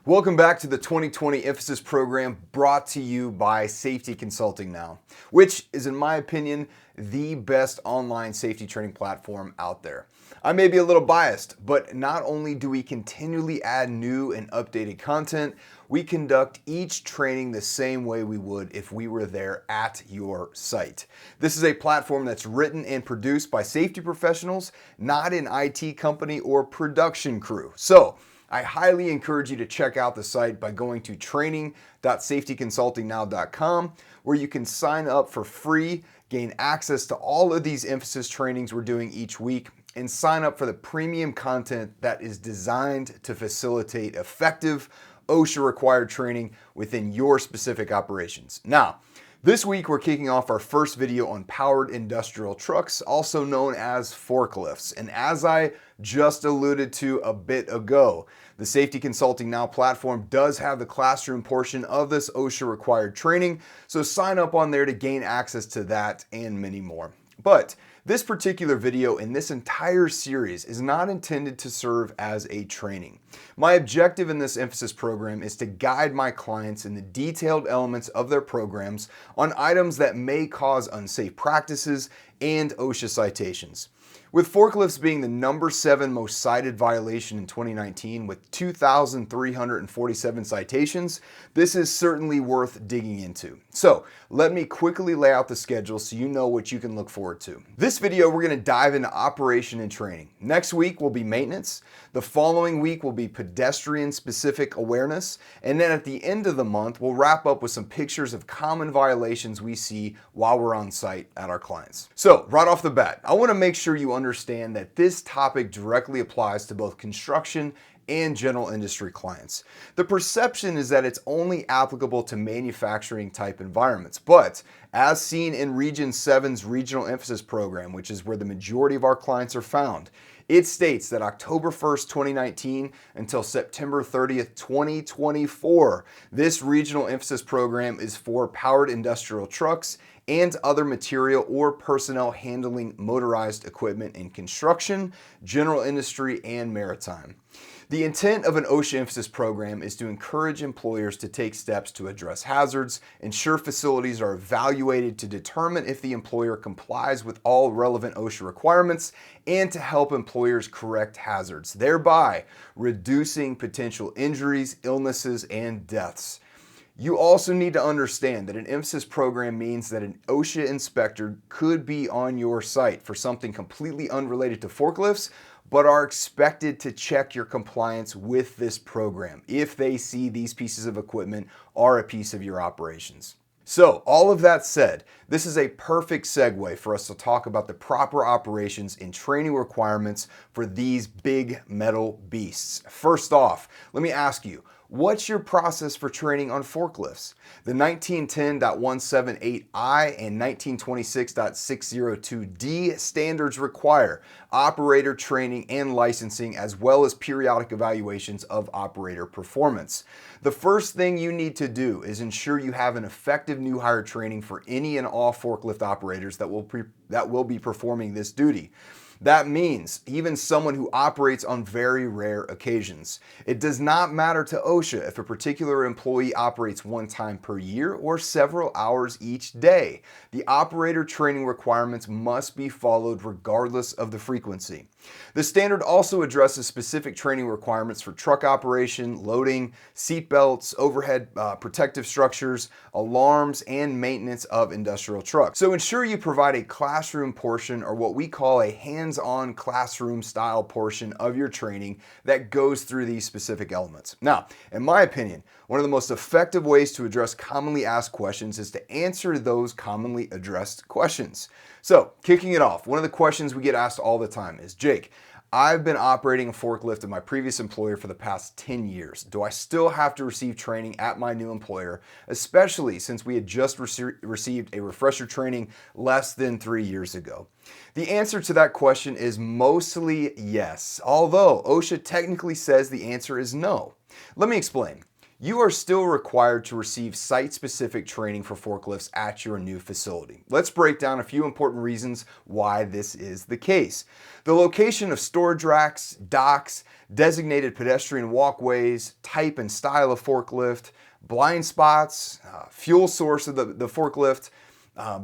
Welcome back to the 2020 Emphasis Program brought to you by Safety Consulting Now, which is, in my opinion, the best online safety training platform out there. I may be a little biased, but not only do we continually add new and updated content, we conduct each training the same way we would if we were there at your site. This is a platform that's written and produced by safety professionals, not an IT company or production crew. So, I highly encourage you to check out the site by going to training.safetyconsultingnow.com, where you can sign up for free, gain access to all of these emphasis trainings we're doing each week, and sign up for the premium content that is designed to facilitate effective OSHA required training within your specific operations. Now, this week we're kicking off our first video on powered industrial trucks, also known as forklifts. And as I just alluded to a bit ago, the Safety Consulting Now platform does have the classroom portion of this OSHA required training, so sign up on there to gain access to that and many more. But this particular video and this entire series is not intended to serve as a training. My objective in this emphasis program is to guide my clients in the detailed elements of their programs on items that may cause unsafe practices and OSHA citations. With forklifts being the number 7 most cited violation in 2019 with 2,347 citations, this is certainly worth digging into. So let me quickly lay out the schedule so you know what you can look forward to. This video, we're going to dive into operation and training. Next week will be maintenance. The following week will be pedestrian specific awareness. And then at the end of the month, we'll wrap up with some pictures of common violations we see while we're on site at our clients. So right off the bat, I want to make sure you understand that this topic directly applies to both construction and general industry clients. The perception is that it's only applicable to manufacturing type environments, but as seen in Region 7's Regional Emphasis Program, which is where the majority of our clients are found, it states that October 1st, 2019 until September 30th, 2024, this Regional Emphasis Program is for powered industrial trucks and other material or personnel handling motorized equipment in construction, general industry, and maritime. The intent of an OSHA emphasis program is to encourage employers to take steps to address hazards, ensure facilities are evaluated to determine if the employer complies with all relevant OSHA requirements, and to help employers correct hazards, thereby reducing potential injuries, illnesses, and deaths. You also need to understand that an emphasis program means that an OSHA inspector could be on your site for something completely unrelated to forklifts, but are expected to check your compliance with this program if they see these pieces of equipment are a piece of your operations. So, all of that said, this is a perfect segue for us to talk about the proper operations and training requirements for these big metal beasts. First off, let me ask you, what's your process for training on forklifts? The 1910.178I and 1926.602D standards require operator training and licensing, as well as periodic evaluations of operator performance. The first thing you need to do is ensure you have an effective new hire training for any and all forklift operators that will be performing this duty. That means even someone who operates on very rare occasions. It does not matter to OSHA if a particular employee operates one time per year or several hours each day. The operator training requirements must be followed regardless of the frequency. The standard also addresses specific training requirements for truck operation, loading, seat belts, overhead protective structures, alarms, and maintenance of industrial trucks. So ensure you provide a classroom portion, or what we call a hands-on classroom style portion of your training that goes through these specific elements. Now, in my opinion, one of the most effective ways to address commonly asked questions is to answer those commonly addressed questions. So, kicking it off, one of the questions we get asked all the time is, Jake, I've been operating a forklift at my previous employer for the past 10 years. Do I still have to receive training at my new employer, especially since we had just received a refresher training less than 3 years ago? The answer to that question is mostly yes, although OSHA technically says the answer is no. Let me explain. you are still required to receive site-specific training for forklifts at your new facility. Let's break down a few important reasons why this is the case. The location of storage racks, docks, designated pedestrian walkways, type and style of forklift, blind spots, fuel source of the forklift,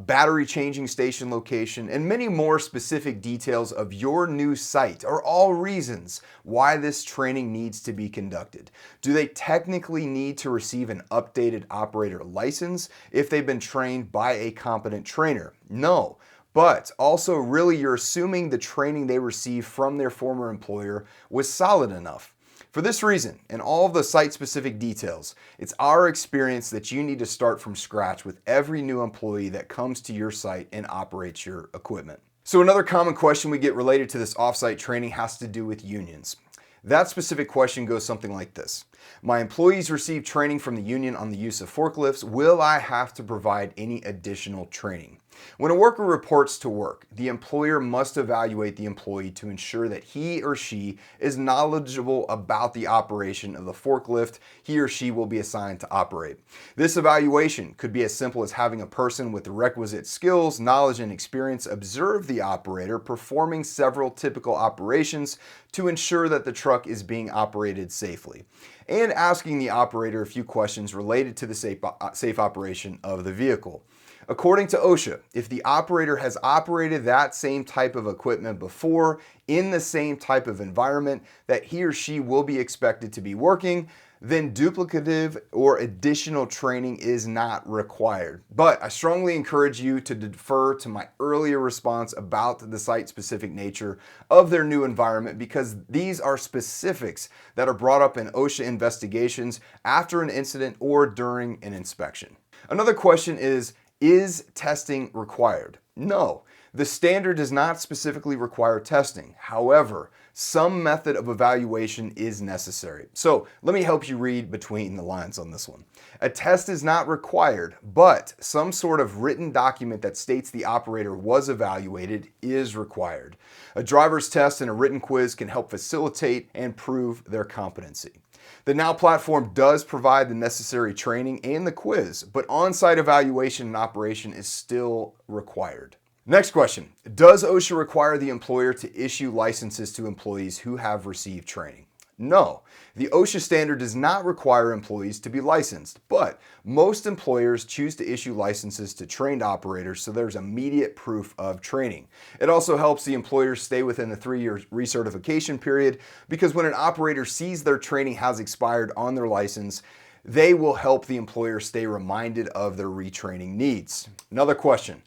battery changing station location, and many more specific details of your new site are all reasons why this training needs to be conducted. Do they technically need to receive an updated operator license if they've been trained by a competent trainer? No. But also, really, you're assuming the training they received from their former employer was solid enough. For this reason, and all of the site-specific details, it's our experience that you need to start from scratch with every new employee that comes to your site and operates your equipment. So another common question we get related to this off-site training has to do with unions. That specific question goes something like this. My employees receive training from the union on the use of forklifts. Will I have to provide any additional training? When a worker reports to work, the employer must evaluate the employee to ensure that he or she is knowledgeable about the operation of the forklift he or she will be assigned to operate. This evaluation could be as simple as having a person with the requisite skills, knowledge, and experience observe the operator performing several typical operations to ensure that the truck is being operated safely, and asking the operator a few questions related to the safe operation of the vehicle. According to OSHA, if the operator has operated that same type of equipment before in the same type of environment that he or she will be expected to be working, then duplicative or additional training is not required. But I strongly encourage you to defer to my earlier response about the site-specific nature of their new environment, because these are specifics that are brought up in OSHA investigations after an incident or during an inspection. Another question is testing required? No. The standard does not specifically require testing. However, some method of evaluation is necessary. So let me help you read between the lines on this one. A test is not required, but some sort of written document that states the operator was evaluated is required. A driver's test and a written quiz can help facilitate and prove their competency. The Now platform does provide the necessary training and the quiz, but on-site evaluation and operation is still required. Next question, does OSHA require the employer to issue licenses to employees who have received training? No, the OSHA standard does not require employees to be licensed, but most employers choose to issue licenses to trained operators so there's immediate proof of training. It also helps the employer stay within the 3-year recertification period, because when an operator sees their training has expired on their license, they will help the employer stay reminded of their retraining needs. Another question,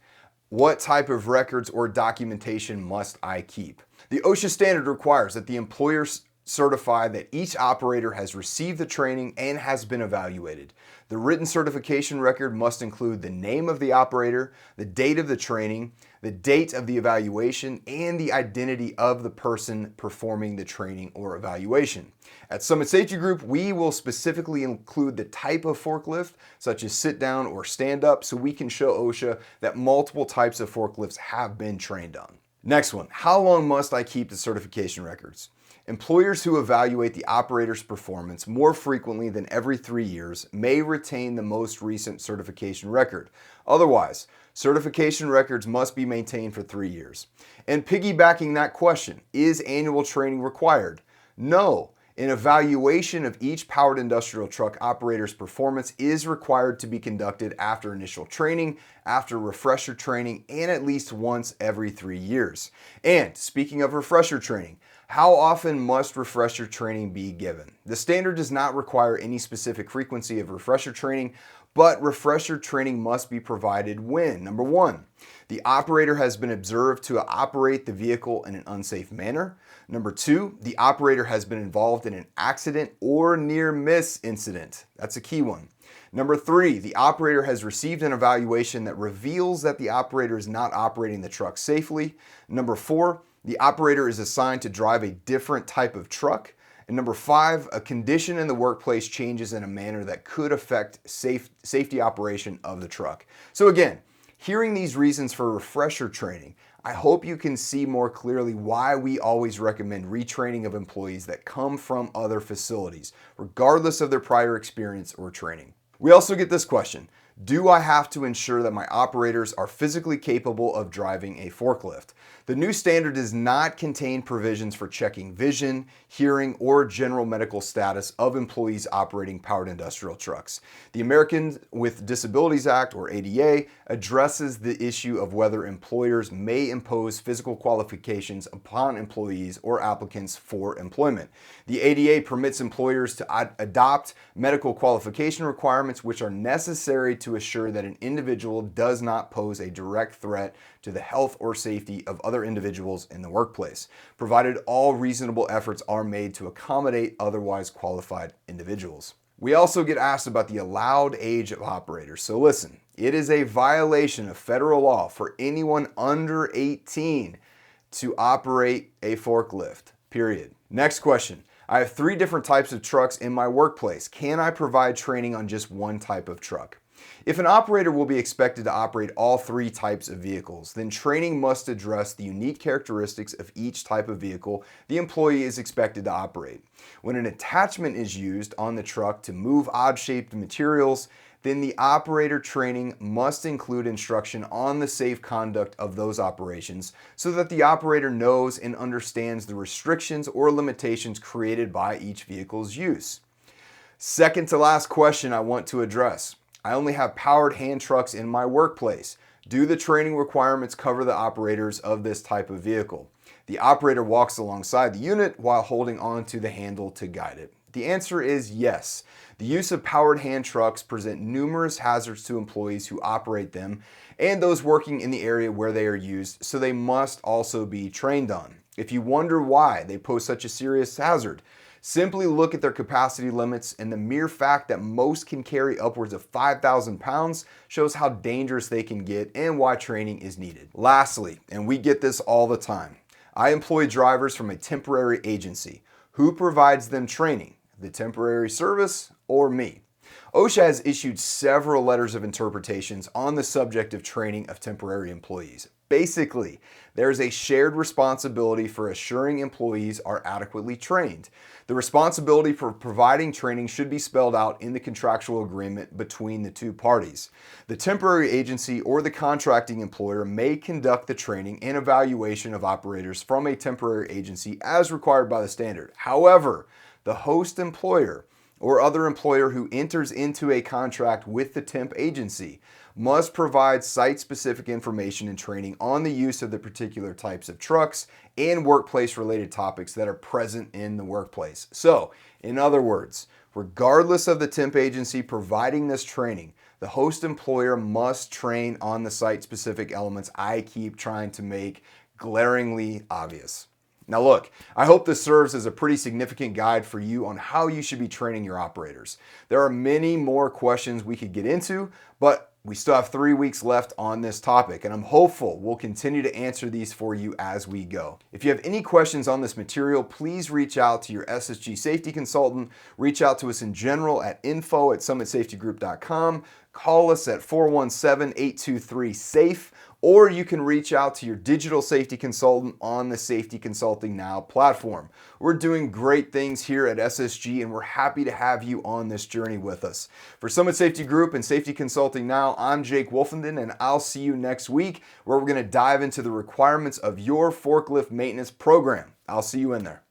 what type of records or documentation must I keep? The OSHA standard requires that the employer certify that each operator has received the training and has been evaluated. The written certification record must include the name of the operator, the date of the training, the date of the evaluation, and the identity of the person performing the training or evaluation. At Summit Safety Group, we will specifically include the type of forklift, such as sit down or stand up, so we can show OSHA that multiple types of forklifts have been trained on. Next one, how long must I keep the certification records? Employers who evaluate the operator's performance more frequently than every 3 years may retain the most recent certification record. Otherwise, certification records must be maintained for 3 years. And piggybacking that question, is annual training required? No. An evaluation of each powered industrial truck operator's performance is required to be conducted after initial training, after refresher training, and at least once every 3 years. And speaking of refresher training, how often must refresher training be given? The standard does not require any specific frequency of refresher training, but refresher training must be provided when, number one, the operator has been observed to operate the vehicle in an unsafe manner. Number two, the operator has been involved in an accident or near-miss incident. That's a key one. Number three, the operator has received an evaluation that reveals that the operator is not operating the truck safely. Number four, the operator is assigned to drive a different type of truck. And number five, a condition in the workplace changes in a manner that could affect safety operation of the truck. So again, hearing these reasons for refresher training, I hope you can see more clearly why we always recommend retraining of employees that come from other facilities, regardless of their prior experience or training. We also get this question: do I have to ensure that my operators are physically capable of driving a forklift? The new standard does not contain provisions for checking vision, hearing, or general medical status of employees operating powered industrial trucks. The Americans with Disabilities Act, or ADA, addresses the issue of whether employers may impose physical qualifications upon employees or applicants for employment. The ADA permits employers to adopt medical qualification requirements which are necessary to assure that an individual does not pose a direct threat to the health or safety of other individuals in the workplace, provided all reasonable efforts are made to accommodate otherwise qualified individuals. We also get asked about the allowed age of operators. So listen, it is a violation of federal law for anyone under 18 to operate a forklift, period. Next question. I have 3 different types of trucks in my workplace. Can I provide training on just one type of truck? If an operator will be expected to operate all 3 types of vehicles, then training must address the unique characteristics of each type of vehicle the employee is expected to operate. When an attachment is used on the truck to move odd-shaped materials, then the operator training must include instruction on the safe conduct of those operations so that the operator knows and understands the restrictions or limitations created by each vehicle's use. Second to last question I want to address. I only have powered hand trucks in my workplace. Do the training requirements cover the operators of this type of vehicle? The operator walks alongside the unit while holding on to the handle to guide it. The answer is yes. The use of powered hand trucks present numerous hazards to employees who operate them and those working in the area where they are used, so they must also be trained on. If you wonder why they pose such a serious hazard, simply look at their capacity limits, and the mere fact that most can carry upwards of 5,000 pounds shows how dangerous they can get and why training is needed. Lastly, and we get this all the time, I employ drivers from a temporary agency. Who provides them training? The temporary service or me? OSHA has issued several letters of interpretations on the subject of training of temporary employees. Basically, there's a shared responsibility for assuring employees are adequately trained. The responsibility for providing training should be spelled out in the contractual agreement between the 2 parties. The temporary agency or the contracting employer may conduct the training and evaluation of operators from a temporary agency as required by the standard. However, the host employer or other employer who enters into a contract with the temp agency must provide site-specific information and training on the use of the particular types of trucks and workplace-related topics that are present in the workplace. So, in other words, regardless of the temp agency providing this training, the host employer must train on the site-specific elements I keep trying to make glaringly obvious. Now look, I hope this serves as a pretty significant guide for you on how you should be training your operators. There are many more questions we could get into, but we still have 3 weeks left on this topic, and I'm hopeful we'll continue to answer these for you as we go. If you have any questions on this material, please reach out to your SSG safety consultant, reach out to us in general at info@summitsafetygroup.com, call us at 417-823-SAFE, or you can reach out to your digital safety consultant on the Safety Consulting Now platform. We're doing great things here at SSG, and we're happy to have you on this journey with us. For Summit Safety Group and Safety Consulting Now, I'm Jake Wolfenden, and I'll see you next week where we're going to dive into the requirements of your forklift maintenance program. I'll see you in there.